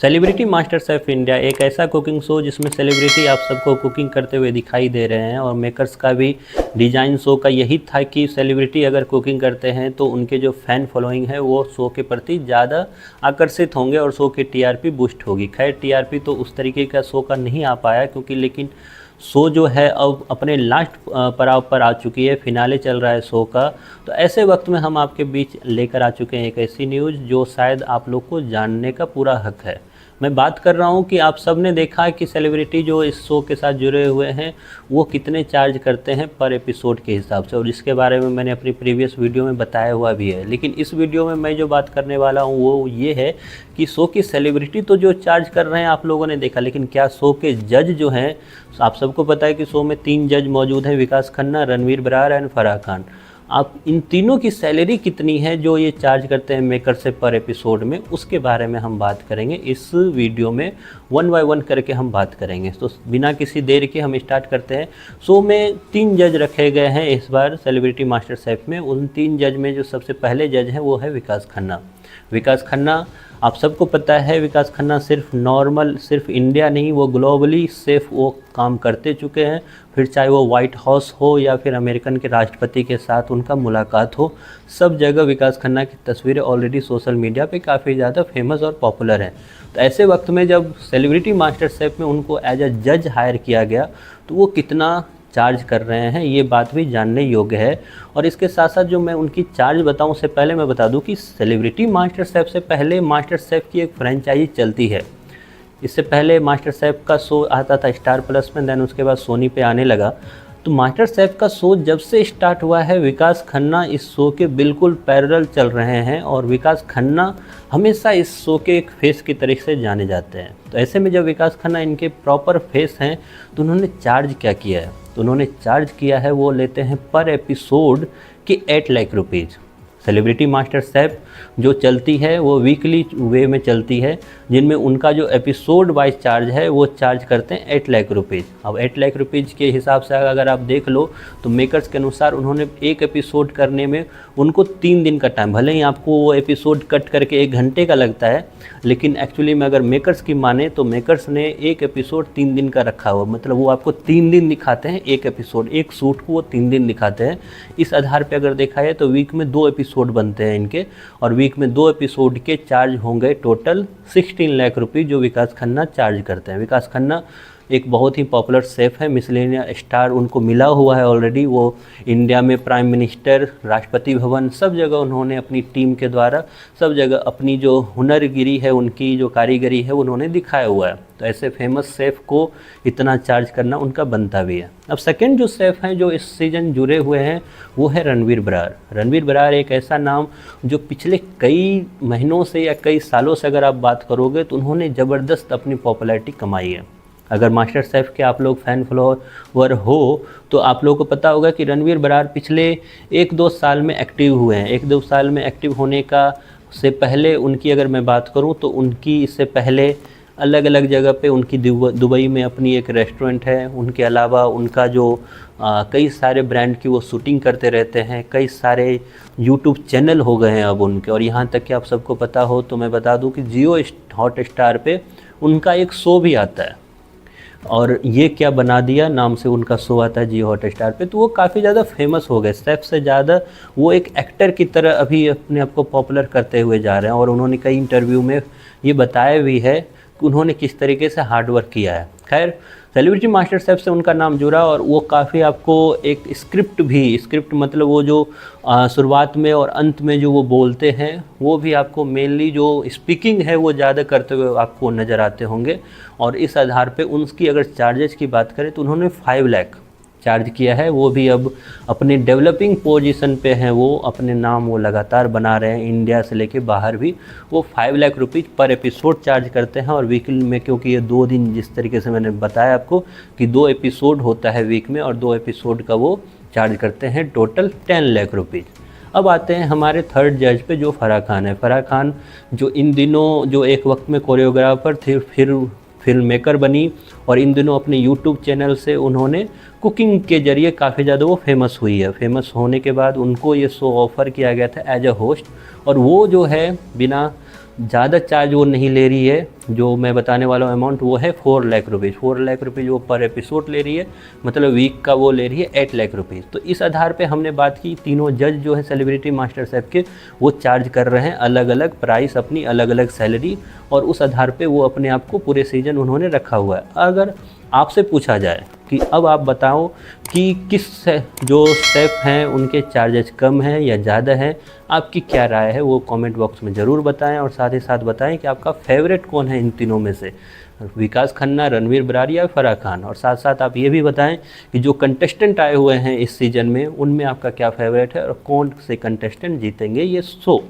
Celebrity master chef India एक ऐसा cooking show जिसमें सेलिब्रिटी आप सबको कुकिंग करते हुए दिखाई दे रहे हैं और मेकर्स का भी डिज़ाइन शो का यही था कि सेलिब्रिटी अगर कुकिंग करते हैं तो उनके जो फ़ैन फॉलोइंग है वो शो के प्रति ज़्यादा आकर्षित होंगे और शो की टीआरपी बूस्ट होगी। खैर टीआरपी तो उस तरीके का शो का नहीं आ पाया क्योंकि लेकिन शो जो है अब अपने लास्ट पड़ाव पर आ चुकी है, फिनाले चल रहा है शो का। तो ऐसे वक्त में हम आपके बीच लेकर आ चुके हैं एक ऐसी न्यूज़ जो शायद आप लोग को जानने का पूरा हक है। मैं बात कर रहा हूं कि आप सब ने देखा है कि सेलिब्रिटी जो इस शो के साथ जुड़े हुए हैं वो कितने चार्ज करते हैं पर एपिसोड के हिसाब से, और इसके बारे में मैंने अपनी प्रीवियस वीडियो में बताया हुआ भी है। लेकिन इस वीडियो में मैं जो बात करने वाला हूं वो ये है कि शो की सेलिब्रिटी तो जो चार्ज कर रहे हैं आप लोगों ने देखा, लेकिन क्या शो के जज जो हैं, आप सबको पता है कि शो में 3 जज मौजूद हैं, विकास खन्ना, रणवीर बरार एंड फराह खान। आप इन तीनों की सैलरी कितनी है जो ये चार्ज करते हैं मेकर से पर एपिसोड में, उसके बारे में हम बात करेंगे इस वीडियो में। 1 बाय 1 करके हम बात करेंगे। तो बिना किसी देर के हम स्टार्ट करते हैं। शो में 3 जज रखे गए हैं इस बार सेलिब्रिटी मास्टर शेफ़ में। उन 3 जज में जो सबसे पहले जज हैं वो है विकास खन्ना। विकास खन्ना आप सबको पता है, विकास खन्ना सिर्फ इंडिया नहीं, वो ग्लोबली सेफ वो काम करते चुके हैं। फिर चाहे वो वाइट हाउस हो या फिर अमेरिकन के राष्ट्रपति के साथ उनका मुलाकात हो, सब जगह विकास खन्ना की तस्वीरें ऑलरेडी सोशल मीडिया पे काफ़ी ज़्यादा फेमस और पॉपुलर हैं। तो ऐसे वक्त में जब सेलिब्रिटी मास्टर शेफ़ में उनको एज अ जज हायर किया गया तो वो कितना चार्ज कर रहे हैं ये बात भी जानने योग्य है। और इसके साथ साथ जो मैं उनकी चार्ज बताऊं उससे पहले मैं बता दूं कि सेलिब्रिटी मास्टर शेफ़ से पहले मास्टर शेफ़ की एक फ्रेंचाइजी चलती है। इससे पहले मास्टर शेफ़ का शो आता था स्टार प्लस में, देन उसके बाद सोनी पे आने लगा। तो मास्टर शेफ़ का शो जब से स्टार्ट हुआ है विकास खन्ना इस शो के बिल्कुल पैरेलल चल रहे हैं और विकास खन्ना हमेशा इस शो के एक फेस की तरह से जाने जाते हैं। तो ऐसे में जब विकास खन्ना इनके प्रॉपर फेस हैं तो उन्होंने चार्ज क्या किया है, तो उन्होंने चार्ज किया है वो लेते हैं पर एपिसोड के 8 lakh rupees. Celebrity master chef जो चलती है वो वीकली वे में चलती है, जिनमें उनका जो एपिसोड वाइज चार्ज है वो चार्ज करते हैं 8 लाख रुपीज़। अब 8 लाख रुपीज़ के हिसाब से अगर आप देख लो तो मेकर्स के अनुसार उन्होंने एक एपिसोड करने में उनको 3 दिन का टाइम, भले ही आपको वो एपिसोड कट करके 1 घंटे का लगता है, लेकिन एक्चुअली में अगर मेकर्स की माने तो मेकर्स ने एक एपिसोड 3 दिन का रखा हुआ, मतलब वो आपको 3 दिन दिखाते हैं एक एपिसोड, एक शूट को वो 3 दिन दिखाते हैं। इस आधार पे अगर देखा जाए तो वीक में 2 एपिसोड बनते हैं इनके, और वीक में 2 एपिसोड के चार्ज होंगे टोटल 16 लाख रुपये जो विकास खन्ना चार्ज करते हैं। विकास खन्ना एक बहुत ही पॉपुलर शेफ़ है, मिशेलिन स्टार उनको मिला हुआ है ऑलरेडी। वो इंडिया में प्राइम मिनिस्टर, राष्ट्रपति भवन, सब जगह उन्होंने अपनी टीम के द्वारा सब जगह अपनी जो हुनरगिरी है, उनकी जो कारीगरी है उन्होंने दिखाया हुआ है। तो ऐसे फेमस शेफ़ को इतना चार्ज करना उनका बनता भी है। अब सेकंड जो शेफ़ हैं जो इस सीज़न जुड़े हुए हैं वो है रणवीर बरार। रणवीर बरार एक ऐसा नाम जो पिछले कई महीनों से या कई सालों से अगर आप बात करोगे तो उन्होंने ज़बरदस्त अपनी पॉपुलैरिटी कमाई है। अगर मास्टर शेफ़ के आप लोग फ़ैन फॉलोवर हो तो आप लोगों को पता होगा कि रणवीर बरार पिछले 1-2 साल में एक्टिव हुए हैं। 1-2 साल में एक्टिव होने का से पहले उनकी अगर मैं बात करूं तो उनकी इससे पहले अलग अलग जगह पे उनकी दुबई में अपनी एक रेस्टोरेंट है। उनके अलावा उनका जो कई सारे ब्रांड की वो शूटिंग करते रहते हैं, कई सारे यूट्यूब चैनल हो गए हैं अब उनके। और यहाँ तक कि आप सबको पता हो तो मैं बता दूँ कि जियो हॉटस्टार पे उनका एक शो भी आता है, और ये क्या बना दिया नाम से उनका शो आता है जियो हॉटस्टार पे। तो वो काफ़ी ज़्यादा फेमस हो गए, शेफ़ से ज़्यादा वो एक एक्टर की तरह अभी अपने आप को पॉपुलर करते हुए जा रहे हैं। और उन्होंने कई इंटरव्यू में ये बताया भी है कि उन्होंने किस तरीके से हार्डवर्क किया है। खैर सेलिब्रिटी मास्टर शेफ़ से उनका नाम जुड़ा, और वो काफ़ी आपको एक स्क्रिप्ट मतलब वो जो शुरुआत में और अंत में जो वो बोलते हैं वो भी आपको मेनली जो स्पीकिंग है वो ज़्यादा करते हुए आपको नज़र आते होंगे। और इस आधार पे उनकी अगर चार्जेस की बात करें तो उन्होंने 5 लाख चार्ज किया है। वो भी अब अपने डेवलपिंग पोजीशन पे हैं, वो अपने नाम वो लगातार बना रहे हैं, इंडिया से लेके बाहर भी। वो 5 लाख रुपीज़ पर एपिसोड चार्ज करते हैं। और वीकली में, क्योंकि ये 2 दिन जिस तरीके से मैंने बताया आपको कि 2 एपिसोड होता है वीक में, और 2 एपिसोड का वो चार्ज करते हैं टोटल 10 लाख रुपीज़। अब आते हैं हमारे थर्ड जज पे जो फराह खान है। फराह खान जो इन दिनों जो एक वक्त में कोरियोग्राफर थे, फिर फिल्म मेकर बनी, और इन दिनों अपने यूट्यूब चैनल से उन्होंने कुकिंग के ज़रिए काफ़ी ज़्यादा वो फेमस हुई है। फेमस होने के बाद उनको ये शो ऑफ़र किया गया था एज अ होस्ट, और वो जो है बिना ज़्यादा चार्ज वो नहीं ले रही है, जो मैं बताने वाला हूँ अमाउंट वो है 4 लाख रुपीज़। 4 लाख रुपीज़ वो पर एपिसोड ले रही है, मतलब वीक का वो ले रही है 8 लाख रुपीज़। तो इस आधार पे हमने बात की, तीनों जज जो है सेलिब्रिटी मास्टर शेफ़ के, वो चार्ज कर रहे हैं अलग अलग प्राइस, अपनी अलग अलग सैलरी, और उस आधार पे वो अपने आप को पूरे सीजन उन्होंने रखा हुआ है। अगर आपसे पूछा जाए कि अब आप बताओ कि जो शेफ़ हैं उनके चार्जेस कम हैं या ज़्यादा हैं, आपकी क्या राय है वो कमेंट बॉक्स में ज़रूर बताएं, और साथ ही साथ बताएं कि आपका फेवरेट कौन है इन तीनों में से, विकास खन्ना, रणवीर बरार या फराह खान। और साथ साथ आप ये भी बताएं कि जो कंटेस्टेंट आए हुए हैं इस सीज़न में, उनमें आपका क्या फेवरेट है और कौन से कंटेस्टेंट जीतेंगे ये शो।